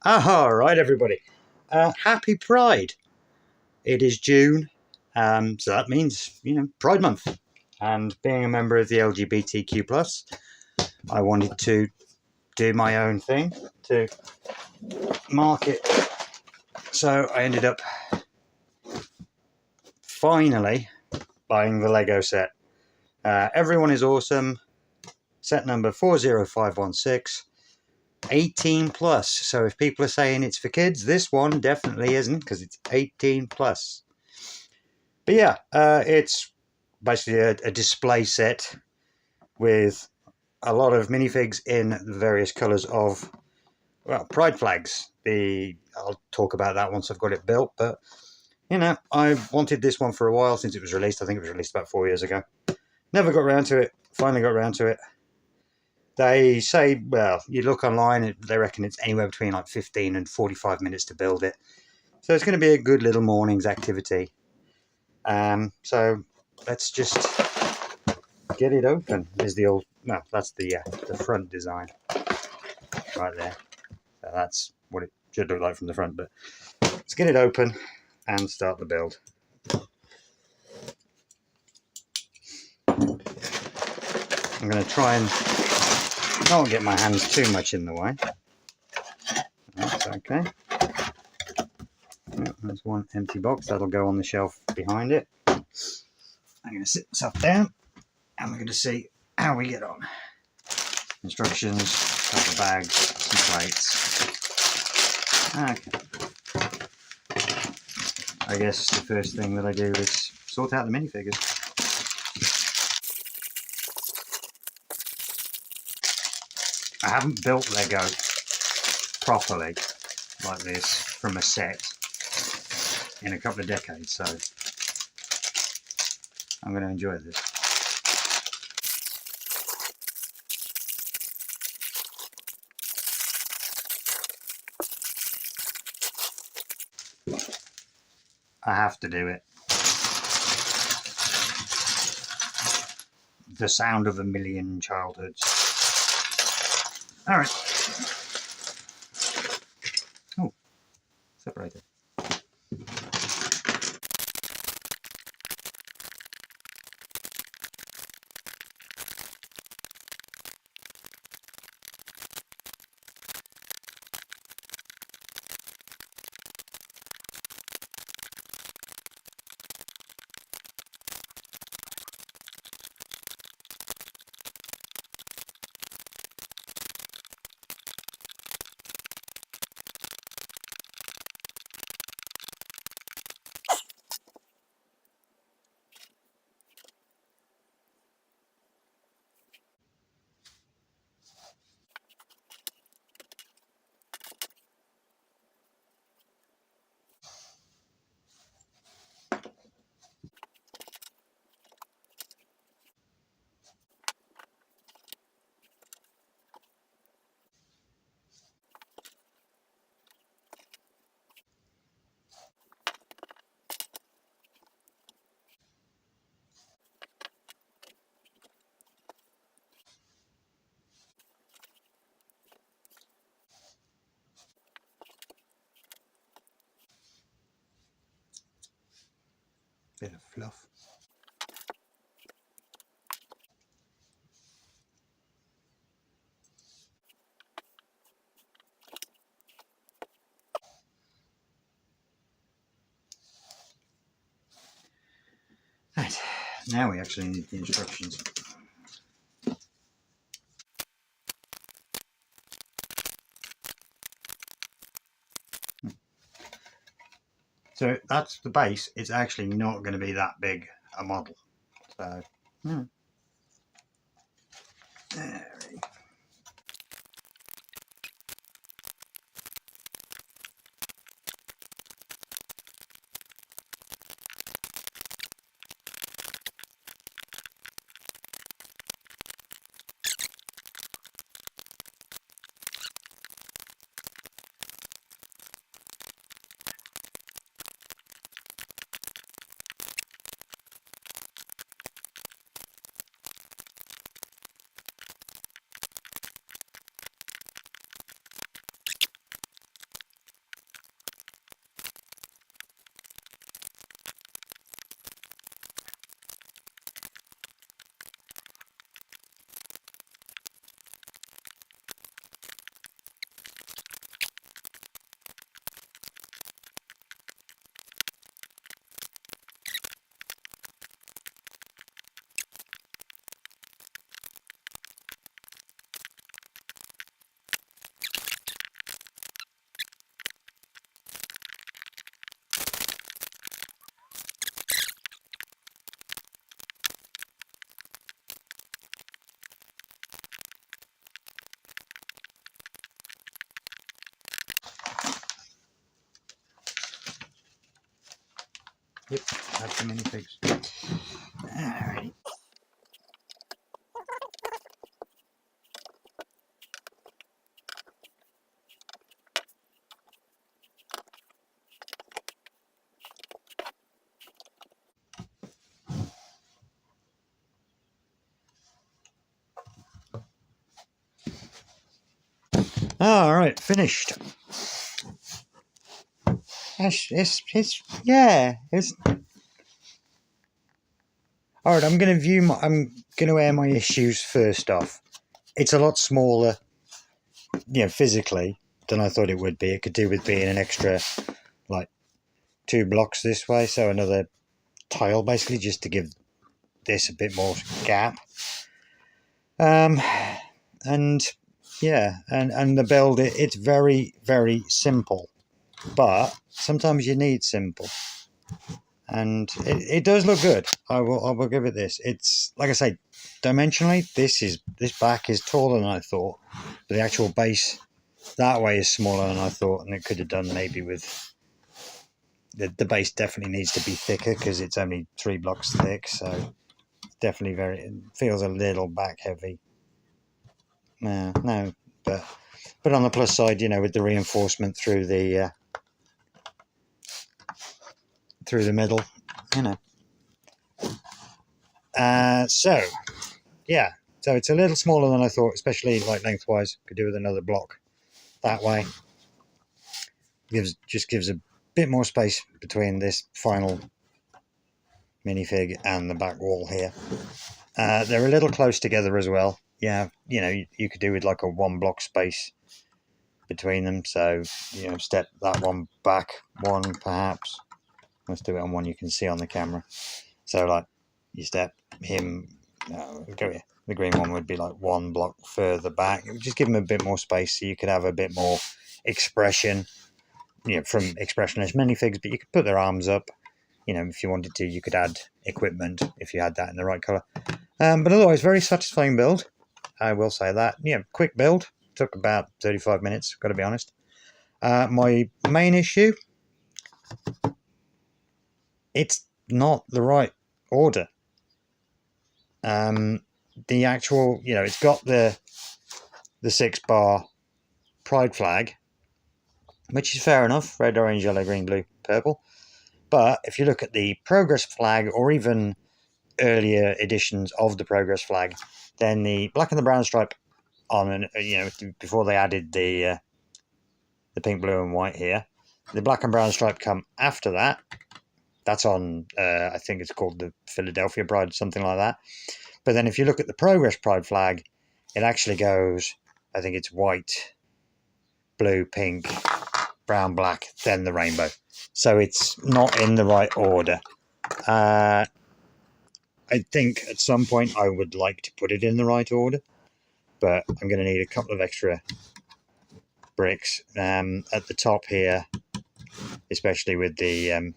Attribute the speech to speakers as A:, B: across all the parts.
A: All right, everybody. Happy Pride. It is June, so that means, Pride Month. And being a member of the LGBTQ+, I wanted to do my own thing to mark it. So I ended up finally buying the Lego set. Everyone is awesome. Set number 40516. 18 plus. So if people are saying it's for kids, this one definitely isn't, because it's 18 plus. But yeah, it's basically a display set with a lot of minifigs in various colours of, well, pride flags. I'll talk about that once I've got it built, but I wanted this one for a while since it was released. I think it was released about 4 years ago. Never got around to it. Finally got around to it. They say, well, you look online, they reckon it's anywhere between like 15 and 45 minutes to build it. So it's going to be a good little morning's activity. So let's just get it open. There's the old, no, that's the front design right there. So that's what it should look like from the front, but let's get it open and start the build. I'm going to try and not get my hands too much in the way. That's okay. Yep, there's one empty box that'll go on the shelf behind it. I'm going to sit myself down and we're going to see how we get on. Instructions, a couple of bags, some plates. Okay. I guess the first thing that I do is sort out the minifigures. I haven't built Lego properly like this from a set in a couple of decades, so I'm going to enjoy this. I have to do it. The sound of a million childhoods. All right. Oh, separated. Bit of fluff. Right, now we actually need the instructions. So that's the base. It's actually not going to be that big a model. So, there we go. Yep, add the minifigs. Alrighty. Alright, finished. Yeah, it's alright. I'm gonna air my issues first off. It's a lot smaller, physically than I thought it would be. It could do with being an extra, like, 2 blocks this way, so another tile basically, just to give this a bit more gap. And yeah, and the build, it's very, very simple, but sometimes you need simple, and it does look good. I will give it this. It's, like I say, dimensionally, this back is taller than I thought, but the actual base that way is smaller than I thought, and it could have done maybe with the base definitely needs to be thicker because it's only 3 blocks thick, so definitely it feels a little back heavy. No, but on the plus side, with the reinforcement through the middle, so yeah, so it's a little smaller than I thought, especially like lengthwise. Could do with another block that way. Just gives a bit more space between this final minifig and the back wall here. They're a little close together as well. Yeah, you could do with like a 1 block space between them. So, step that one back 1 perhaps. Let's do it on one you can see on the camera. So, like, you step him, go here. The green one would be like 1 block further back. It would just give him a bit more space, so you could have a bit more expression, from expressionless minifigs. But you could put their arms up. If you wanted to, you could add equipment if you had that in the right color. But otherwise, very satisfying build. I will say that. Quick build. Took about 35 minutes, got to be honest. My main issue, it's not the right order. The actual, it's got the 6-bar pride flag, which is fair enough. Red, orange, yellow, green, blue, purple. But if you look at the progress flag, or even earlier editions of the progress flag, then the black and the brown stripe on, before they added the pink, blue, and white here, the black and brown stripe come after that. That's on, I think it's called the Philadelphia Pride, something like that. But then if you look at the Progress Pride flag, it actually goes, I think it's white, blue, pink, brown, black, then the rainbow. So it's not in the right order. I think at some point I would like to put it in the right order, but I'm going to need a couple of extra bricks at the top here, especially with the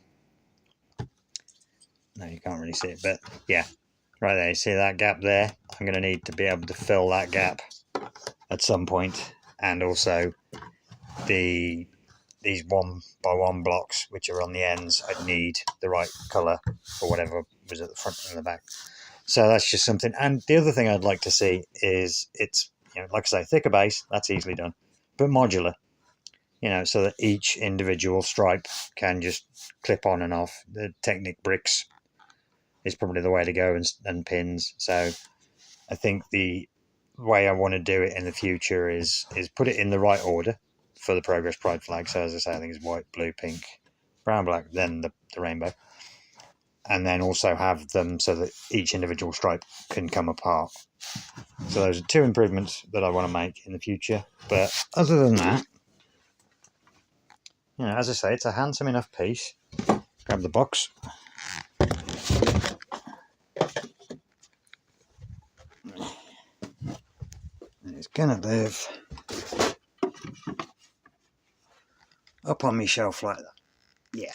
A: no, you can't really see it, but yeah, right there, you see that gap there? I'm going to need to be able to fill that gap at some point, and also these 1x1 blocks which are on the ends, I'd need the right colour for whatever was at the front and the back. So that's just something. And the other thing I'd like to see is it's, like I say, thicker base, that's easily done, but modular, so that each individual stripe can just clip on and off. The Technic bricks is probably the way to go, and pins. So I think the way I want to do it in the future is put it in the right order for the Progress Pride flag. So as I say, I think it's white, blue, pink, brown, black, then the rainbow. And then also have them so that each individual stripe can come apart. So those are 2 improvements that I want to make in the future. But other than that, as I say, it's a handsome enough piece. Grab the box. It's gonna live up on my shelf like that. Yeah.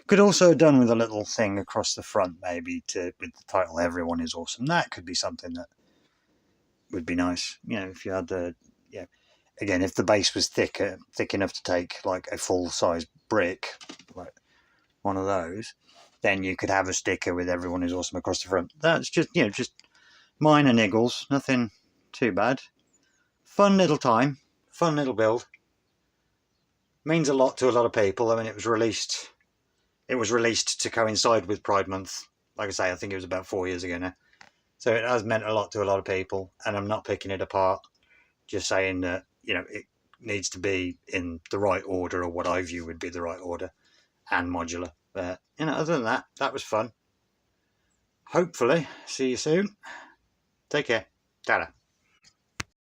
A: Could also have done with a little thing across the front, maybe, with the title "Everyone is Awesome." That could be something that would be nice. If you had again, if the base was thick enough to take like a full size brick, like one of those, then you could have a sticker with Everyone is Awesome across the front. That's just, just minor niggles, nothing too bad. Fun little time, fun little build. Means a lot to a lot of people. I mean, it was released to coincide with Pride Month. Like I say, I think it was about 4 years ago now. So it has meant a lot to a lot of people, and I'm not picking it apart. Just saying that, it needs to be in the right order, or what I view would be the right order, and modular. But, other than that, that was fun. Hopefully, see you soon. Take care. Ta-da.